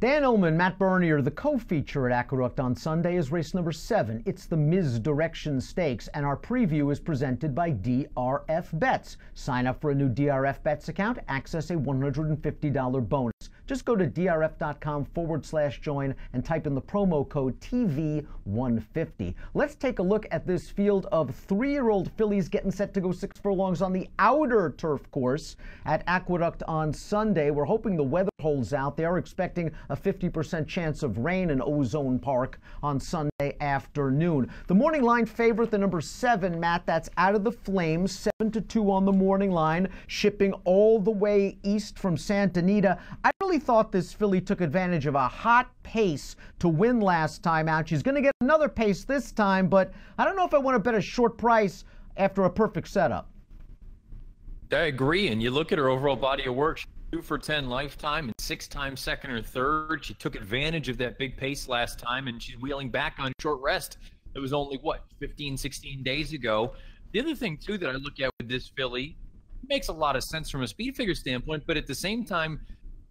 Dan Illman, Matt Bernier, the co-feature at Aqueduct on Sunday is race number 7. It's the Mizdirection Stakes, and our preview is presented by DRF Bets. Sign up for a new DRF Bets account, access a $150 bonus. Just go to drf.com/join and type in the promo code TV150. Let's take a look at this field of 3-year-old fillies getting set to go 6 furlongs on the outer turf course at Aqueduct on Sunday. We're hoping the weather holds out. They are expecting a 50% chance of rain in Ozone Park on Sunday afternoon. The morning line favorite, the number 7, Matt, that's Out of the Flames, 7-2 on the morning line, shipping all the way east from Santa Anita. I really thought this filly took advantage of a hot pace to win last time out. She's going to get another pace this time, but I don't know if I want to bet a short price after a perfect setup. I agree, and you look at her overall body of work. 2 for 10 lifetime and 6 times second or third. She took advantage of that big pace last time, and she's wheeling back on short rest. It was only, what, 15, 16 days ago. The other thing, too, that I look at with this filly, makes a lot of sense from a speed figure standpoint, but at the same time,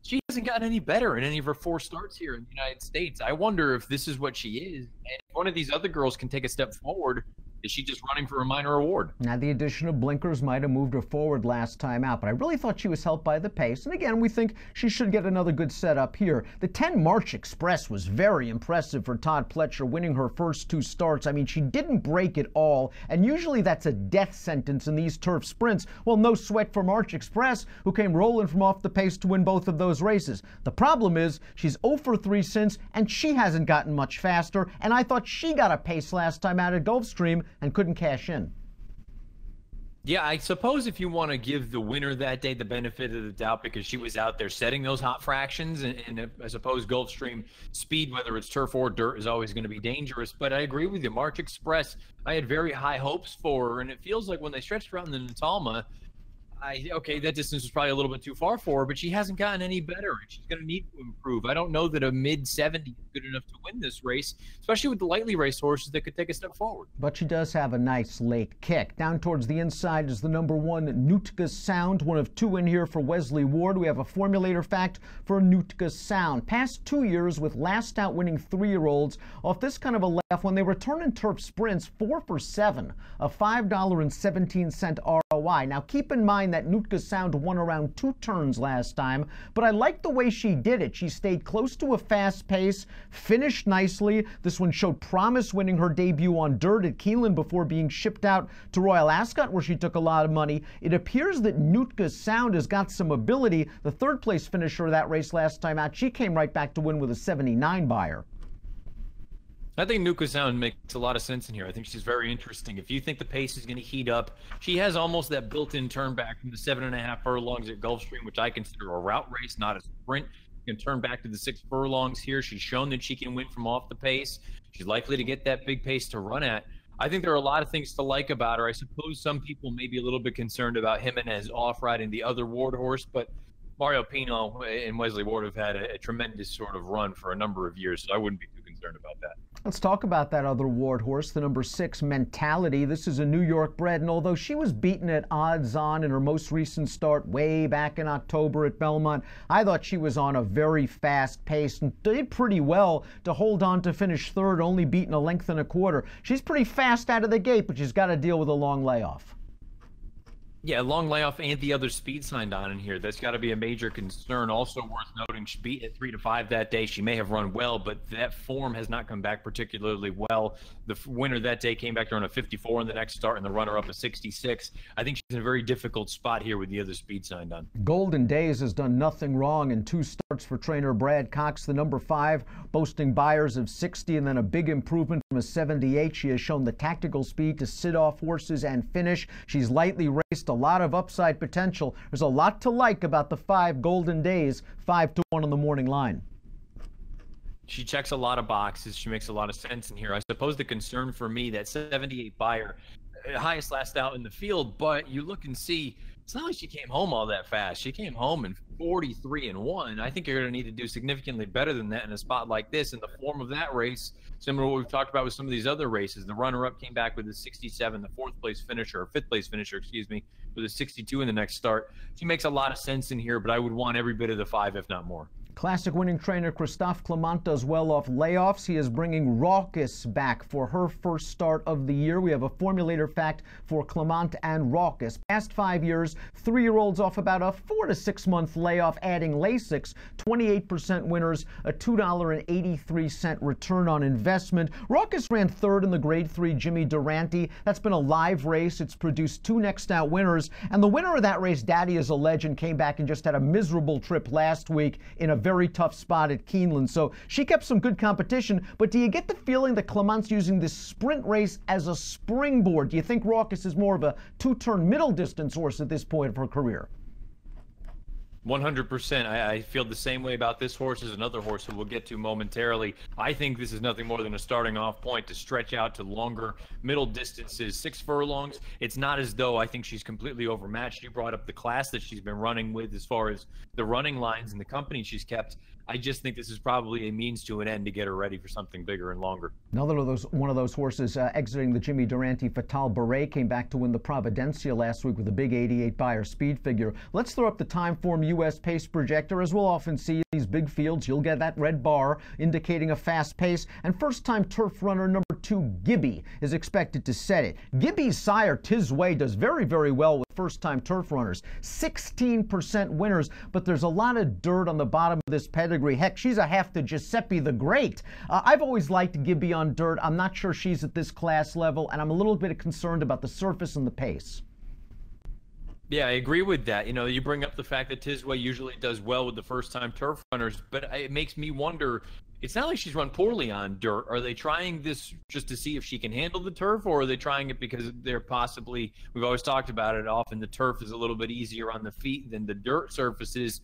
she hasn't gotten any better in any of her 4 starts here in the United States. I wonder if this is what she is, and if one of these other girls can take a step forward. Is she just running for a minor award? Now, the addition of blinkers might have moved her forward last time out, but I really thought she was helped by the pace. And again, we think she should get another good setup here. The 10 March Express was very impressive for Todd Pletcher, winning her first 2 starts. I mean, she didn't break it all, and usually that's a death sentence in these turf sprints. Well, no sweat for March Express, who came rolling from off the pace to win both of those races. The problem is she's 0 for 3 since, and she hasn't gotten much faster, and I thought she got a pace last time out at Gulfstream and couldn't cash in. Yeah, I suppose if you want to give the winner that day the benefit of the doubt because she was out there setting those hot fractions, and I suppose Gulfstream speed, whether it's turf or dirt, is always going to be dangerous. But I agree with you. March Express, I had very high hopes for her, and it feels like when they stretched around the Natalma, okay, that distance was probably a little bit too far for her, but she hasn't gotten any better, and she's going to need to improve. I don't know that a mid-70 is good enough to win this race, especially with the lightly raced horses that could take a step forward. But she does have a nice late kick. Down towards the inside is the number 1, Nootka Sound, one of 2 in here for Wesley Ward. We have a formulator fact for Nootka Sound. Past 2 years with last out winning 3-year-olds off this kind of a laugh when they return in turf sprints, 4 for 7, a $5.17 ROI. Now keep in mind that Nootka Sound won around 2 turns last time, but I like the way she did it. She stayed close to a fast pace, finished nicely. This one showed promise, winning her debut on dirt at Keeneland before being shipped out to Royal Ascot, where she took a lot of money. It appears that Nootka Sound has got some ability. The 3rd place finisher of that race last time out, she came right back to win with a 79 buyer. I think Nootka Sound makes a lot of sense in here. I think she's very interesting. If you think the pace is going to heat up, she has almost that built-in turn back from the 7.5 furlongs at Gulfstream, which I consider a route race, not a sprint. You can turn back to the 6 furlongs here. She's shown that she can win from off the pace. She's likely to get that big pace to run at. I think there are a lot of things to like about her. I suppose some people may be a little bit concerned about Jimenez off-riding the other Ward horse, but Mario Pino and Wesley Ward have had a tremendous sort of run for a number of years, so I wouldn't be too concerned about that. Let's talk about that other Ward horse, the number 6, Mentality. This is a New York bred, and although she was beaten at odds on in her most recent start way back in October at Belmont, I thought she was on a very fast pace and did pretty well to hold on to finish 3rd, only beaten a length and a quarter. She's pretty fast out of the gate, but she's got to deal with a long layoff. Yeah, long layoff and the other speed signed on in here. That's got to be a major concern. Also worth noting, she beat at 3 to 5 that day. She may have run well, but that form has not come back particularly well. The winner that day came back to run a 54 in the next start, and the runner-up a 66. I think she's in a very difficult spot here with the other speed signed on. Golden Days has done nothing wrong in 2 starts for trainer Brad Cox, the number 5, boasting buyers of 60 and then a big improvement from a 78. She has shown the tactical speed to sit off horses and finish. She's lightly raced, a lot of upside potential. There's a lot to like about the 5 Golden Days, 5-1 on the morning line. She checks a lot of boxes. She makes a lot of sense in here. I suppose the concern for me, that 78 buyer, highest last out in the field, but you look and see, it's not like she came home all that fast. She came home in 43-1. I think you're going to need to do significantly better than that in a spot like this. In the form of that race, similar to what we've talked about with some of these other races, the runner-up came back with a 67, the 4th place finisher, or 5th place finisher, excuse me, with a 62 in the next start. She makes a lot of sense in here, but I would want every bit of the 5, if not more. Classic winning trainer Christophe Clement does well off layoffs. He is bringing Raucous back for her first start of the year. We have a formulator fact for Clement and Raucous. Past 5 years, 3-year-olds off about a 4 to 6 month layoff, adding Lasix, 28% winners, a $2.83 return on investment. Raucous ran third in the grade 3 Jimmy Durante. That's been a live race. It's produced 2 next out winners. And the winner of that race, Daddy is a Legend, came back and just had a miserable trip last week in a very tough spot at Keeneland. So she kept some good competition, but do you get the feeling that Clement's using this sprint race as a springboard? Do you think Raucous is more of a 2-turn middle distance horse at this point of her career? 100%. I feel the same way about this horse as another horse who we'll get to momentarily. I think this is nothing more than a starting off point to stretch out to longer middle distances, 6 furlongs. It's not as though I think she's completely overmatched. You brought up the class that she's been running with as far as the running lines and the company she's kept. I just think this is probably a means to an end to get her ready for something bigger and longer. One of those horses exiting the Jimmy Durante, Fatal Beret, came back to win the Providencia last week with a big 88 Beyer speed figure. Let's throw up the Timeform U.S. pace projector. As we'll often see in these big fields, you'll get that red bar indicating a fast pace. And first-time turf runner number 2, Gibby, is expected to set it. Gibby's sire, Tizway, does very, very well with first-time turf runners. 16% winners, but there's a lot of dirt on the bottom of this pedigree. Heck, she's a half to Giuseppe the Great. I've always liked Gibby on dirt. I'm not sure she's at this class level, and I'm a little bit concerned about the surface and the pace. Yeah, I agree with that. You know, you bring up the fact that Tizway usually does well with the first-time turf runners, but it makes me wonder, it's not like she's run poorly on dirt. Are they trying this just to see if she can handle the turf, or are they trying it because they're possibly, we've always talked about it, often the turf is a little bit easier on the feet than the dirt surfaces.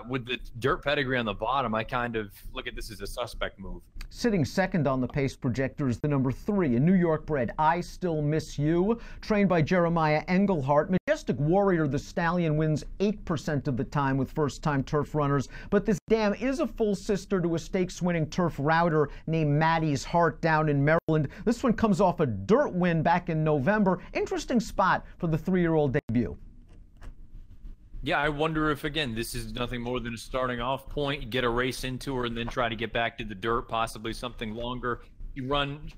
With the dirt pedigree on the bottom, I kind of look at this as a suspect move. Sitting second on the pace projector is the number 3, a New York bred, I Still Miss You, trained by Jeremiah Engelhart. Majestic Warrior, the stallion, wins 8% of the time with first-time turf runners, but this dam is a full sister to a stakes-winning turf router named Maddie's Heart down in Maryland. This one comes off a dirt win back in November. Interesting spot for the 3-year-old debut. Yeah, I wonder if, again, this is nothing more than a starting off point, get a race into her, and then try to get back to the dirt, possibly something longer.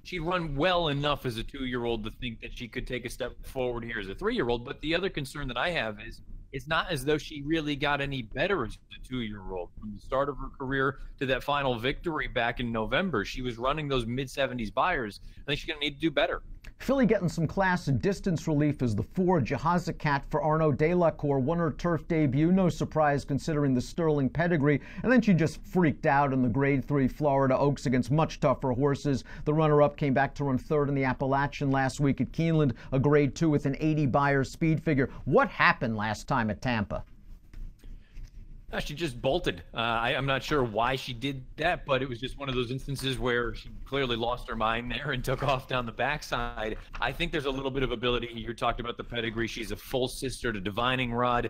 She'd run well enough as a 2-year-old to think that she could take a step forward here as a 3-year-old. But the other concern that I have is it's not as though she really got any better as a 2-year-old. From the start of her career to that final victory back in November, she was running those mid-70s Beyers. I think she's going to need to do better. Filly getting some class and distance relief is the 4, Jehazakat for Arnaud Delacour. Won her turf debut, no surprise considering the sterling pedigree, and then she just freaked out in the grade 3 Florida Oaks against much tougher horses. The runner-up came back to run 3rd in the Appalachian last week at Keeneland, a grade 2 with an 80 Beyer speed figure. What happened last time at Tampa? She just bolted. I'm not sure why she did that, but it was just one of those instances where she clearly lost her mind there and took off down the backside. I think there's a little bit of ability. You talked about the pedigree. She's a full sister to Divining Rod.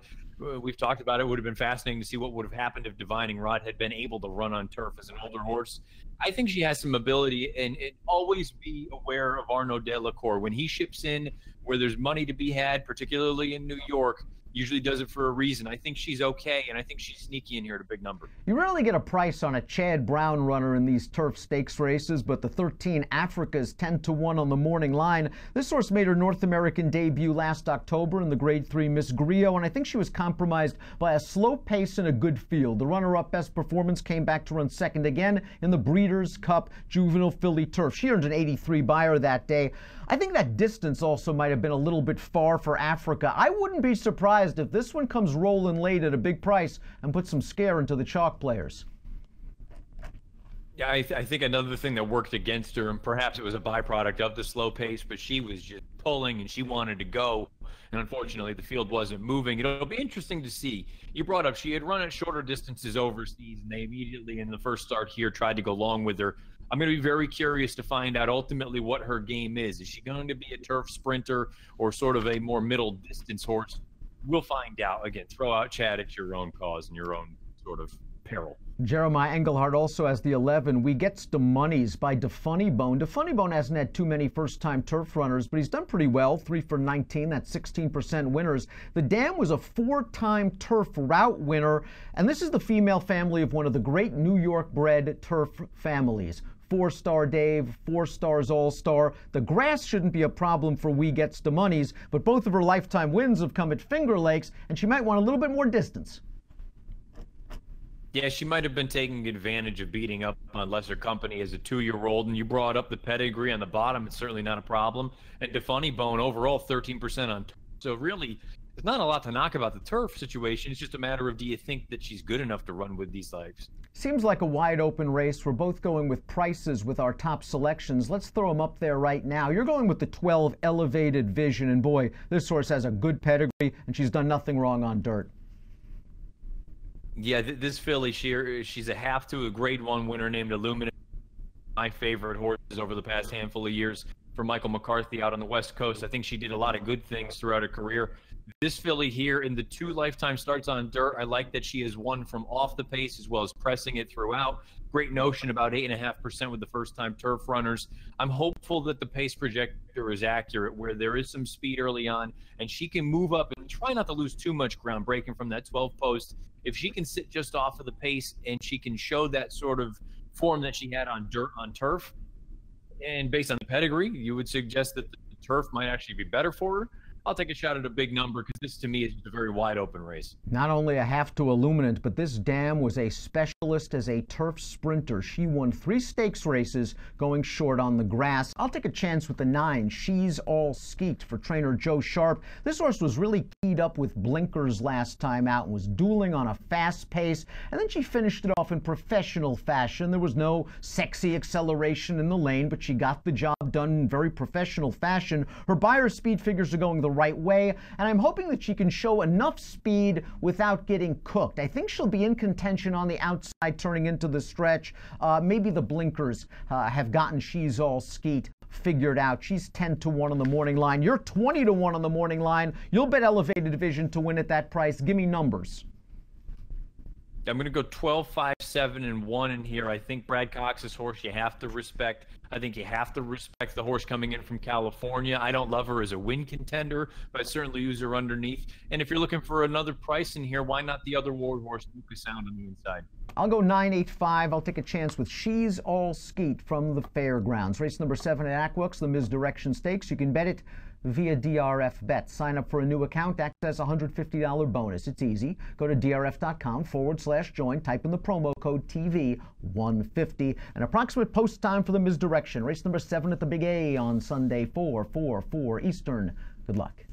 We've talked about it. It would have been fascinating to see what would have happened if Divining Rod had been able to run on turf as an older horse. I think she has some ability, and always be aware of Arnaud Delacour. When he ships in where there's money to be had, particularly in New York, usually does it for a reason. I think she's okay, and I think she's sneaky in here at a big number. You rarely get a price on a Chad Brown runner in these turf stakes races, but the 13 Africa's 10-1 on the morning line. This horse made her North American debut last October in the grade 3 Miss Griot, and I think she was compromised by a slow pace and a good field. The runner-up best performance came back to run 2nd again in the Breeders' Cup Juvenile Filly Turf. She earned an 83 Beyer that day. I think that distance also might have been a little bit far for Africa. I wouldn't be surprised if this one comes rolling late at a big price and puts some scare into the chalk players. Yeah, I think another thing that worked against her, and perhaps it was a byproduct of the slow pace, but she was just pulling and she wanted to go. And unfortunately, the field wasn't moving. It'll be interesting to see. You brought up she had run at shorter distances overseas, and they immediately in the first start here tried to go long with her. I'm going to be very curious to find out ultimately what her game is. Is she going to be a turf sprinter or sort of a more middle distance horse? We'll find out. Again, throw out Chad at your own cause and your own sort of peril. Jeremiah Engelhardt also has the 11. We Gets the Monies by DeFunnybone. DeFunnybone hasn't had too many first-time turf runners, but he's done pretty well. 3 for 19. That's 16% winners. The Dam was a 4-time turf route winner, and this is the female family of one of the great New York-bred turf families. 4-star Dave, 4 stars All-Star. The grass shouldn't be a problem for We Gets the Monies, but both of her lifetime wins have come at Finger Lakes, and she might want a little bit more distance. Yeah, she might have been taking advantage of beating up on lesser company as a 2-year-old, and you brought up the pedigree on the bottom. It's certainly not a problem. And DeFunnybone overall 13% on turf. So really, there's not a lot to knock about the turf situation. It's just a matter of, do you think that she's good enough to run with these legs? Seems like a wide open race. We're both going with prices with our top selections. Let's throw them up there right now. You're going with the 12 Elevated Vision, and boy, this horse has a good pedigree, and she's done nothing wrong on dirt. Yeah, this filly, she's a half to a Grade 1 winner named Illman. My favorite horses over the past handful of years for Michael McCarthy out on the West Coast. I think she did a lot of good things throughout her career. This filly here, in the 2 lifetime starts on dirt, I like that she has won from off the pace as well as pressing it throughout. Great notion, about 8.5% with the first-time turf runners. I'm hopeful that the pace projector is accurate, where there is some speed early on, and she can move up and try not to lose too much ground breaking from that 12 post. If she can sit just off of the pace and she can show that sort of form that she had on dirt on turf, and based on the pedigree, you would suggest that the turf might actually be better for her. I'll take a shot at a big number, because this to me is a very wide open race. Not only a half to Illuminant, but this Dam was a specialist as a turf sprinter. She won 3 stakes races going short on the grass. I'll take a chance with the 9, She's All Skeet, for trainer Joe Sharp. This horse was really keyed up with blinkers last time out and was dueling on a fast pace, and then she finished it off in professional fashion. There was no sexy acceleration in the lane, but she got the job done in very professional fashion. Her Beyer speed figures are going the right way, and I'm hoping that she can show enough speed without getting cooked. I think she'll be in contention on the outside turning into the stretch. Maybe the blinkers have gotten She's All Skeet figured out. She's 10-1 on the morning line. You're 20-1 on the morning line. You'll bet Elevated Division to win at that price. Give me numbers. I'm going to go 12, 5, 7, and 1 in here. I think Brad Cox's horse you have to respect. I think you have to respect the horse coming in from California. I don't love her as a win contender, but I certainly use her underneath. And if you're looking for another price in here, why not the other war horse, Nuka Sound, on the inside? I'll go 9, 8, 5. I'll take a chance with She's All Skeet from the Fairgrounds. Race number 7 at Aqueduct, the Mizdirection Stakes. You can bet it via DRF Bet. Sign up for a new account, access a $150 bonus. It's easy. Go to drf.com/join, type in the promo code TV150. An approximate post time for the Mizdirection. Race number 7 at the Big A on Sunday, 4/4/4 Eastern. Good luck.